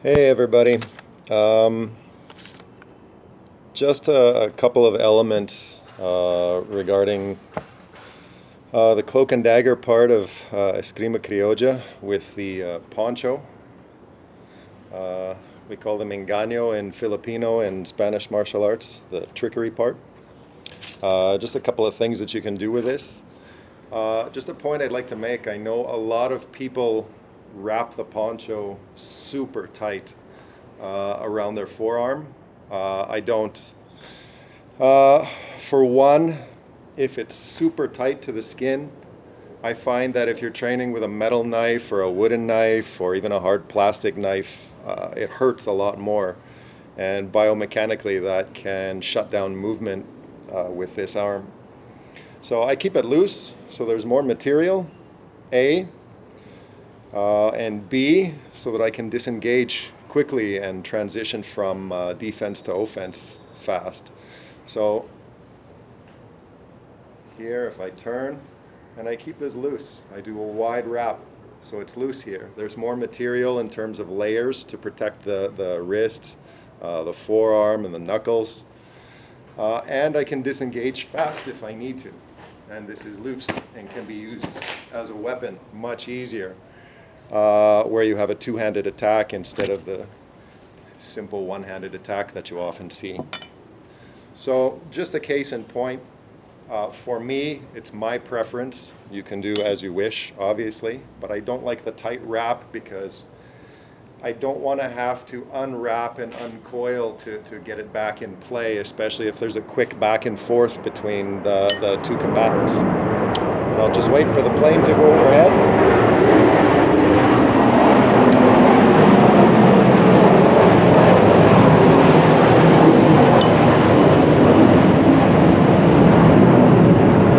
Hey everybody. Um, just a couple of elements regarding the cloak-and-dagger part of Esgrima Criolla with the Poncho. Uh, we call them engaño in Filipino and Spanish martial arts, the trickery part. Just a couple of things that you can do with this. Just a point I'd like to make. I know a lot of people wrap the poncho super tight around their forearm. I don't. Uh, for one, if it's super tight to the skin, I find that if you're training with a metal knife or a wooden knife or even a hard plastic knife, it hurts a lot more. And biomechanically, that can shut down movement with this arm. So I keep it loose so there's more material, A, and B, so that I can disengage quickly and transition from defense to offense fast. So here, if I turn and I keep this loose, I do a wide wrap so it's loose here. There's more material in terms of layers to protect the wrist, the forearm, and the knuckles. And I can disengage fast if I need to. And this is loose and can be used as a weapon much easier, where you have a two-handed attack instead of the simple one-handed attack that you often see. So just a case in point, for me, it's my preference. You can do as you wish, obviously, but I don't like the tight wrap because I don't want to have to unwrap and uncoil to get it back in play, especially if there's a quick back and forth between the two combatants. And I'll just wait for the plane to go overhead.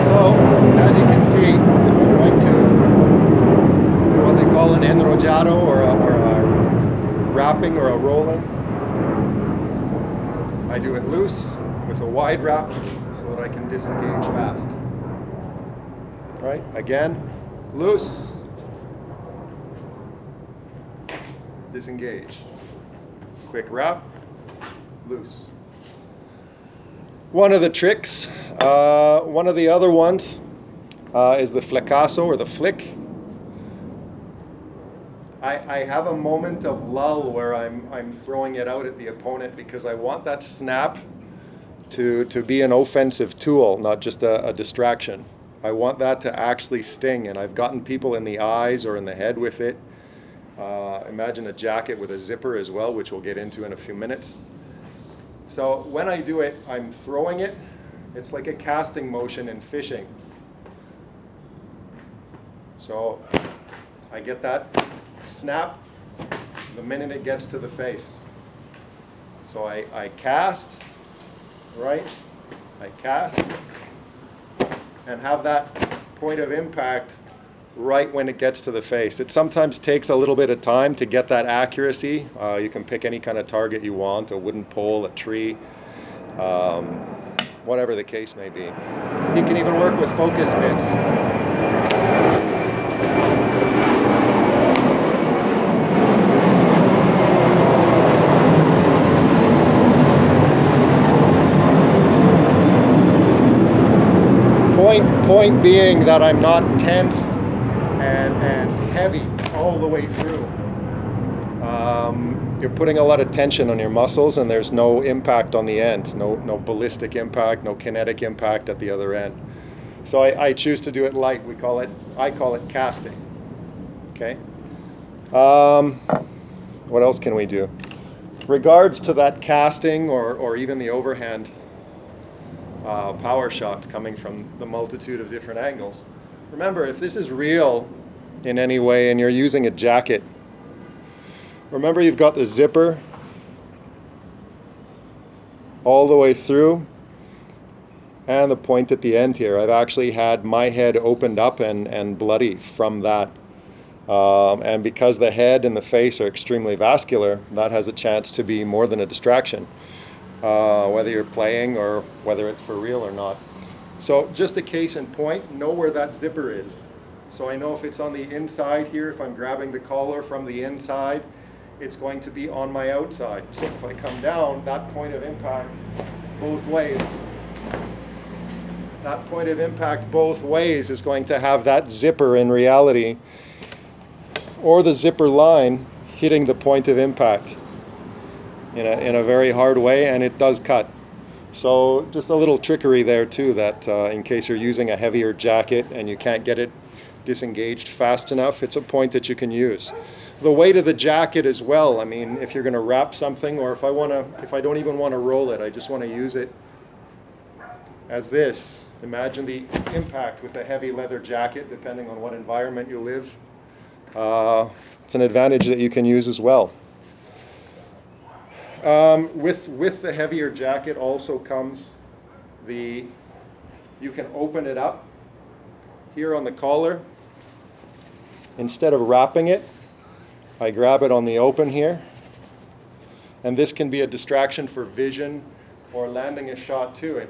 So, as you can see, if I'm going to do what they call an enrollado or a wrapping or a rolling, I do it loose with a wide wrap so that I can disengage fast. Right? Again, loose, disengage. Quick wrap, loose. One of the tricks, one of the other ones is the flecazo or the flick. I have a moment of lull where I'm throwing it out at the opponent because I want that snap to be an offensive tool, not just a distraction. I want that to actually sting, and I've gotten people in the eyes or in the head with it. Imagine a jacket with a zipper as well, which we'll get into in a few minutes. So when I do it, I'm throwing it. It's like a casting motion in fishing. So I get that snap the minute it gets to the face. So I cast, right? I cast and have that point of impact right when it gets to the face. It sometimes takes a little bit of time to get that accuracy. You can pick any kind of target you want, a wooden pole, a tree, whatever the case may be. You can even work with focus mitts. Point being that I'm not tense and heavy all the way through. You're putting a lot of tension on your muscles and there's no impact on the end, no ballistic impact, no kinetic impact at the other end. So I choose to do it light. I call it casting. Okay. What else can we do? Regards to that casting or even the overhand power shots coming from the multitude of different angles. Remember, if this is real in any way and you're using a jacket, remember you've got the zipper all the way through and the point at the end here. I've actually had my head opened up and bloody from that. And because the head and the face are extremely vascular, that has a chance to be more than a distraction, whether you're playing or whether it's for real or not. So just a case in point, know where that zipper is. So I know if it's on the inside here, if I'm grabbing the collar from the inside, it's going to be on my outside. So if I come down, that point of impact both ways, is going to have that zipper in reality, or the zipper line hitting the point of impact in a very hard way, and it does cut. So just a little trickery there too, that in case you're using a heavier jacket and you can't get it disengaged fast enough, it's a point that you can use. The weight of the jacket as well. I mean, if you're going to wrap something, or if I don't even want to roll it, I just want to use it as this. Imagine the impact with a heavy leather jacket, depending on what environment you live. It's an advantage that you can use as well. With the heavier jacket also comes you can open it up here on the collar. Instead of wrapping it, I grab it on the open here, and this can be a distraction for vision or landing a shot too.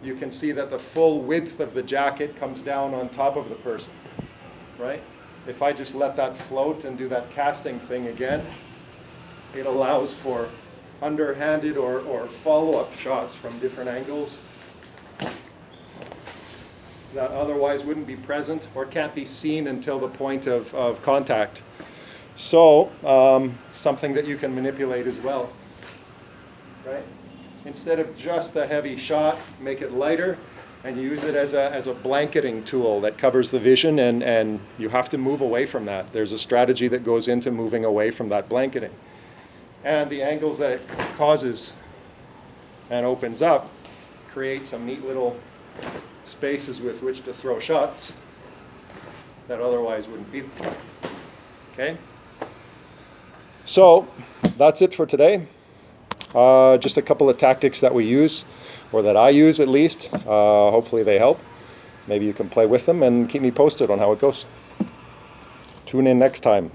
You can see that the full width of the jacket comes down on top of the person, right? If I just let that float and do that casting thing again, it allows for underhanded or follow-up shots from different angles that otherwise wouldn't be present or can't be seen until the point of contact. So something that you can manipulate as well, right? Instead of just a heavy shot, make it lighter and use it as a blanketing tool that covers the vision, and you have to move away from that. There's a strategy that goes into moving away from that blanketing. And the angles that it causes and opens up create some neat little spaces with which to throw shots that otherwise wouldn't be there. Okay? So that's it for today. Just a couple of tactics that we use, or that I use at least. Hopefully they help. Maybe you can play with them and keep me posted on how it goes. Tune in next time.